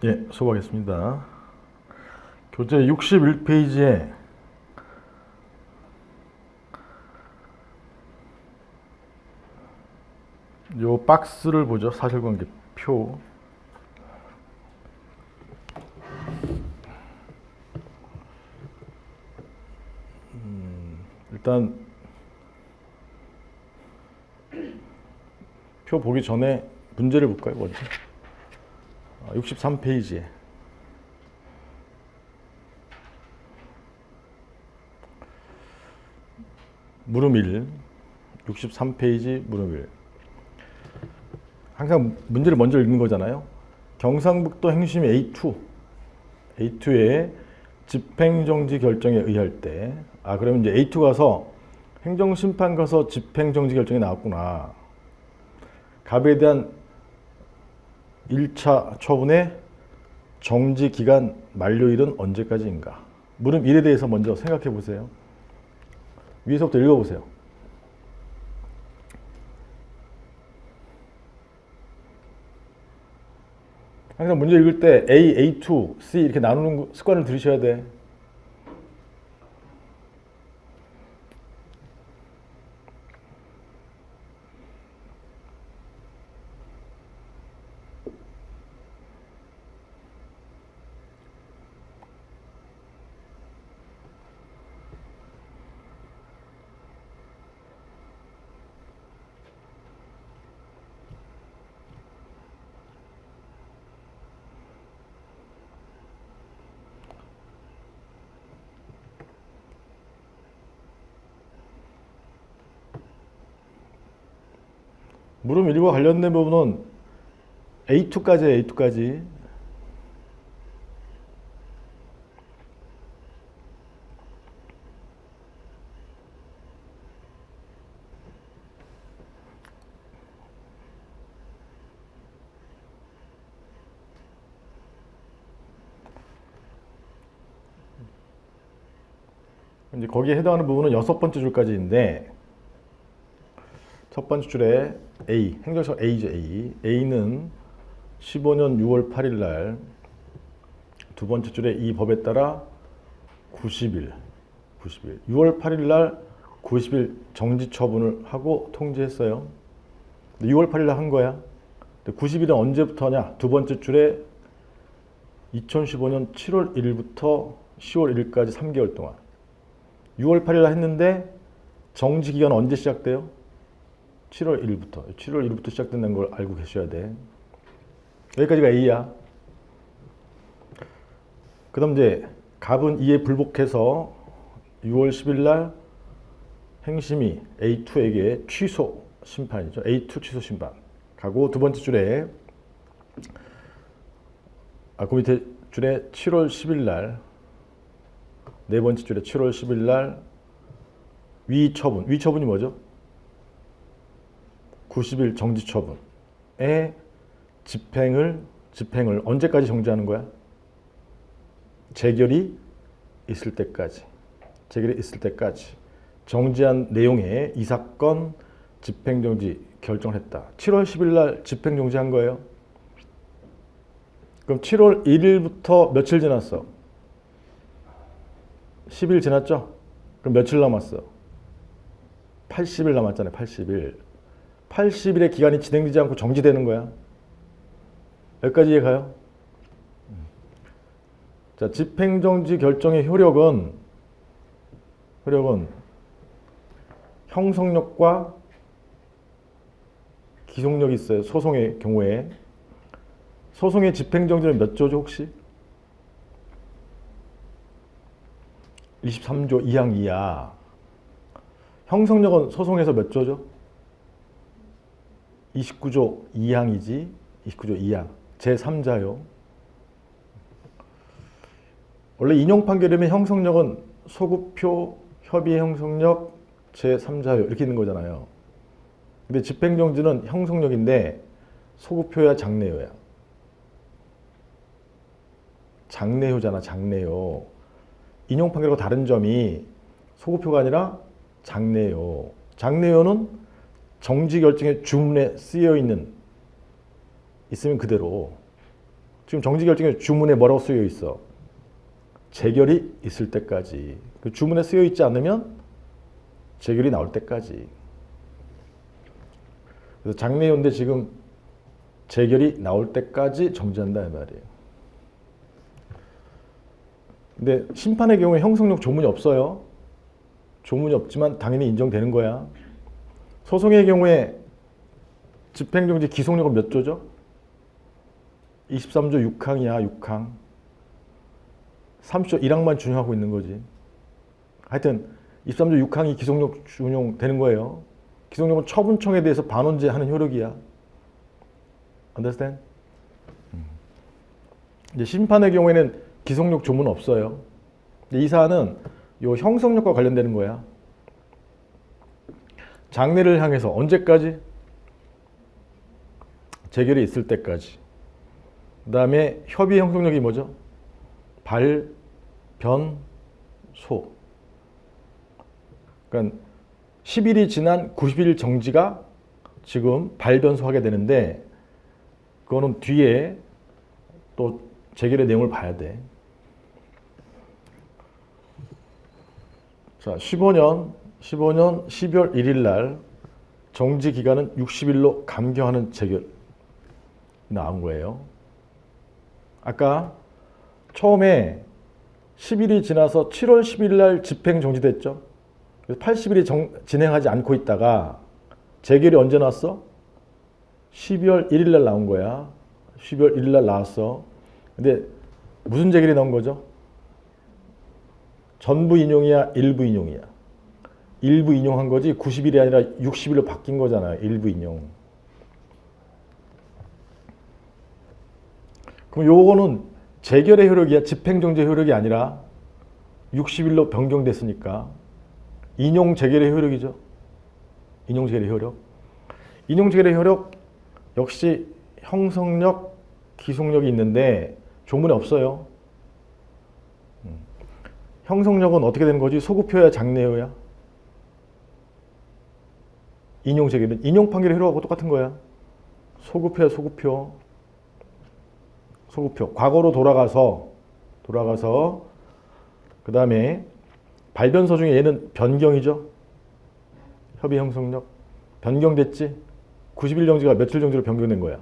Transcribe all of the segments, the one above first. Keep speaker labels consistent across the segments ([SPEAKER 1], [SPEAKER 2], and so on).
[SPEAKER 1] 예, 수고하겠습니다. 교재 61페이지에 요 박스를 보죠. 사실관계 표. 일단 표 보기 전에 문제를 볼까요, 먼저? 63페이지에 물음 1, 63페이지 물음 1. 항상 문제를 먼저 읽는 거잖아요. 경상북도 행심위 A2의 집행정지 결정에 의할 때, 그러면 이제 A2 가서 행정심판 가서 집행정지 결정이 나왔구나. 갑에 대한 1차 처분의 정지 기간 만료일은 언제까지인가? 물음 1에 대해서 먼저 생각해 보세요. 위에서부터 읽어보세요. 항상 문제 읽을 때 A, A2, C 이렇게 나누는 습관을 들이셔야 돼. 물음 1과 관련된 부분은 A2까지예요, A2까지. 이제 거기에 해당하는 부분은 6번째 줄까지인데, 첫 번째 줄에 A, 행정처 A죠, A. A는 15년 6월 8일 날, 두 번째 줄에 이 법에 따라 90일. 6월 8일 날 90일 정지 처분을 하고 통지했어요. 6월 8일 날 한 거야. 90일은 언제부터냐? 두 번째 줄에 2015년 7월 1일부터 10월 1일까지 3개월 동안. 6월 8일 날 했는데 정지 기간은 언제 시작돼요? 7월 1일부터. 7월 1일부터 시작된다는 걸 알고 계셔야 돼. 여기까지가 A야. 그 다음 이제 갑은 2에 불복해서 6월 10일 날 행심이 A2에게 취소 심판이죠. A2 취소 심판. 가고 두 번째 줄에 그 밑에 줄에 7월 10일 날 네 번째 줄에 7월 10일 날 위처분. 위처분이 뭐죠? 90일 정지 처분의 집행을 언제까지 정지하는 거야? 재결이 있을 때까지. 재결이 있을 때까지. 정지한 내용에 이 사건 집행정지 결정을 했다. 7월 10일 날 집행정지한 거예요. 그럼 7월 1일부터 며칠 지났어? 10일 지났죠? 그럼 며칠 남았어? 80일 남았잖아요. 80일. 80일의 기간이 진행되지 않고 정지되는 거야. 여기까지 이해가요? 자, 집행정지 결정의 효력은 형성력과 기속력이 있어요. 소송의 경우에. 소송의 집행정지는 몇 조죠, 혹시? 23조 2항 2야. 형성력은 소송에서 몇 조죠? 29조 2항이지. 29조 2항. 제3자요. 원래 인용 판결이면 형성력은 소급표, 협의의 형성력, 제3자요. 이렇게 있는 거잖아요. 근데 집행정지는 형성력인데 소급표야, 장래효야. 장래효잖아, 장래효. 인용 판결과 다른 점이 소급표가 아니라 장래효. 장래효는 정지 결정의 주문에 쓰여 있으면 그대로. 지금 정지결정에 주문에 뭐라고 쓰여 있어? 재결이 있을 때까지. 그 주문에 쓰여 있지 않으면 재결이 나올 때까지. 그래서 장래연대 지금 재결이 나올 때까지 정지한다 이 말이에요. 근데 심판의 경우에 형성력 조문이 없어요. 조문이 없지만 당연히 인정되는 거야. 소송의 경우에 집행정지 기속력은 몇 조죠? 23조 6항이야. 6항. 30조 1항만 준용하고 있는 거지. 하여튼 23조 6항이 기속력 준용되는 거예요. 기속력은 처분청에 대해서 반원제하는 효력이야. Understand? 이제 심판의 경우에는 기속력 조문 없어요. 이 사안은 요 형성력과 관련되는 거야. 장래를 향해서 언제까지? 재결이 있을 때까지. 그 다음에 협의 형성력이 뭐죠? 발, 변, 소. 그러니까 10일이 지난 90일 정지가 지금 발변소하게 되는데 그거는 뒤에 또 재결의 내용을 봐야 돼. 자, 15년 12월 1일 날 정지 기간은 60일로 감경하는 재결 나온 거예요. 아까 처음에 10일이 지나서 7월 10일 날 집행 정지됐죠. 그래서 80일이 진행하지 않고 있다가 재결이 언제 나왔어? 12월 1일 날 나온 거야. 12월 1일 날 나왔어. 근데 무슨 재결이 나온 거죠? 전부 인용이야? 일부 인용이야? 일부 인용한 거지 90일이 아니라 60일로 바뀐 거잖아요. 일부 인용. 그럼 요거는 재결의 효력이야? 집행정지 효력이 아니라 60일로 변경됐으니까 인용 재결의 효력이죠. 인용 재결의 효력. 인용 재결의 효력 역시 형성력, 기속력이 있는데 조문에 없어요. 형성력은 어떻게 되는 거지? 소급표야, 장래효야? 인용 재결은 인용 판결의 효력하고 똑같은 거야. 소급표야, 소급표. 소급표. 과거로 돌아가서 그 다음에 발변서 중에 얘는 변경이죠. 협의 형성력. 변경됐지? 90일 정지가 며칠 정지로 변경된 거야?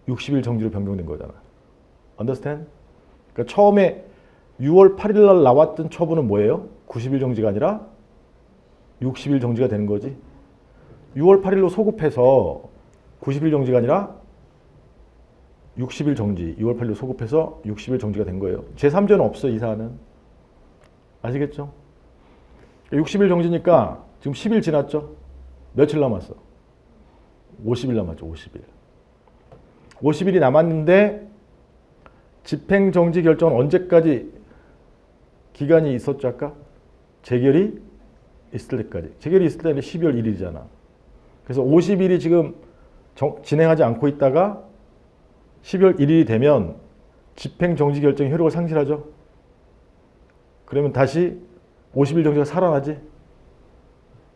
[SPEAKER 1] 60일 정지로 변경된 거잖아. Understand? 그러니까 처음에 6월 8일 날 나왔던 처분은 뭐예요? 90일 정지가 아니라 60일 정지가 되는 거지. 6월 8일로 소급해서 90일 정지가 아니라 60일 정지. 6월 8일로 소급해서 60일 정지가 된 거예요. 제3조는 없어, 이 사안은. 아시겠죠? 60일 정지니까 지금 10일 지났죠? 며칠 남았어? 50일 남았죠, 50일. 50일이 남았는데 집행정지 결정은 언제까지 기간이 있었죠, 아까? 재결이 있을 때까지. 재결이 있을 때는 12월 1일이잖아. 그래서 50일이 지금 진행하지 않고 있다가 12월 1일이 되면 집행정지 결정이 효력을 상실하죠. 그러면 다시 50일 정지가 살아나지.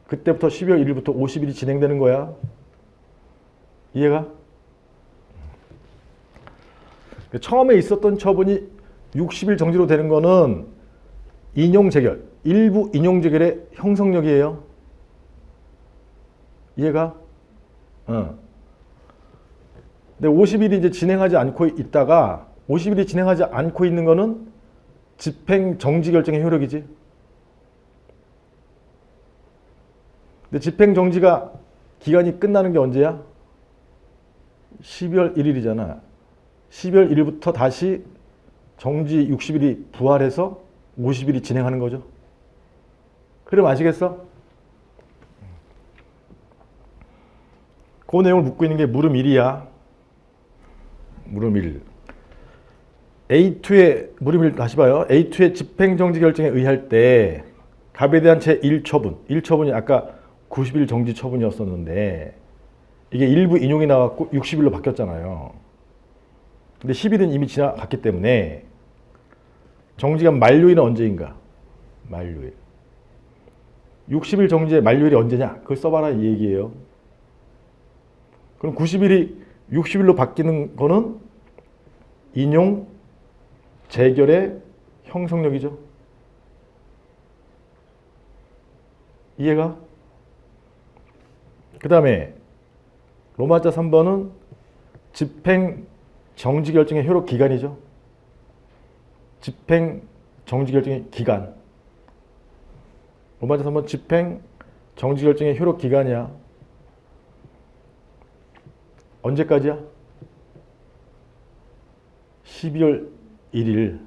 [SPEAKER 1] 그때부터 12월 1일부터 50일이 진행되는 거야. 이해가? 처음에 있었던 처분이 60일 정지로 되는 거는 인용 재결, 일부 인용 재결의 형성력이에요. 이해가? 근데 50일이 이제 진행하지 않고 있다가 50일이 진행하지 않고 있는 거는 집행 정지 결정의 효력이지. 근데 집행 정지가 기간이 끝나는 게 언제야? 12월 1일이잖아. 12월 1일부터 다시 정지 60일이 부활해서 50일이 진행하는 거죠. 그럼 아시겠어? 그 내용을 묻고 있는 게 물음 1이야. 물음 1. A2의 물음 1 다시 봐요. A2의 집행정지 결정에 의할 때 갑에 대한 제1처분. 1처분이 아까 90일 정지 처분이었었는데 이게 일부 인용이 나왔고 60일로 바뀌었잖아요. 근데 10일은 이미 지나갔기 때문에 정지기간 만료일은 언제인가? 만료일. 60일 정지의 만료일이 언제냐? 그걸 써봐라 이 얘기예요. 그럼 90일이 60일로 바뀌는 거는 인용 재결의 형성력이죠. 이해가? 그 다음에 로마자 3번은 집행 정지 결정의 효력 기간이죠. 집행 정지 결정의 기간. 로마자 3번 집행 정지 결정의 효력 기간이야. 언제까지야? 12월 1일.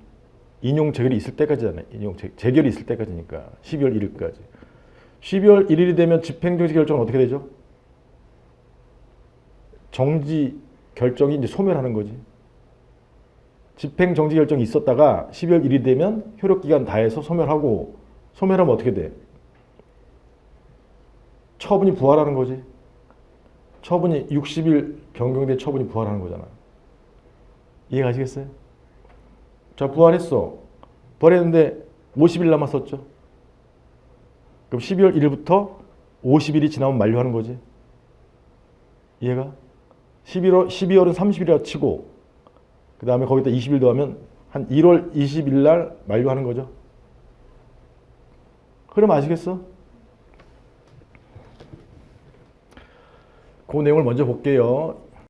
[SPEAKER 1] 인용 재결이 있을 때까지잖아요. 인용 재결이 있을 때까지니까 12월 1일까지. 12월 1일이 되면 집행정지 결정은 어떻게 되죠? 정지 결정이 이제 소멸하는 거지. 집행정지 결정이 있었다가 12월 1일이 되면 효력기간 다해서 소멸하고, 소멸하면 어떻게 돼? 처분이 부활하는 거지. 처분이 60일 변경된 처분이 부활하는 거잖아. 이해 가시겠어요? 자, 부활했어. 부활했는데 50일 남았었죠. 그럼 12월 1일부터 50일이 지나면 만료하는 거지. 이해가? 12월은 30일이라 치고, 그 다음에 거기다 20일 더하면 한 1월 20일 날 만료하는 거죠. 그럼 아시겠어? 그 내용을 먼저 볼게요.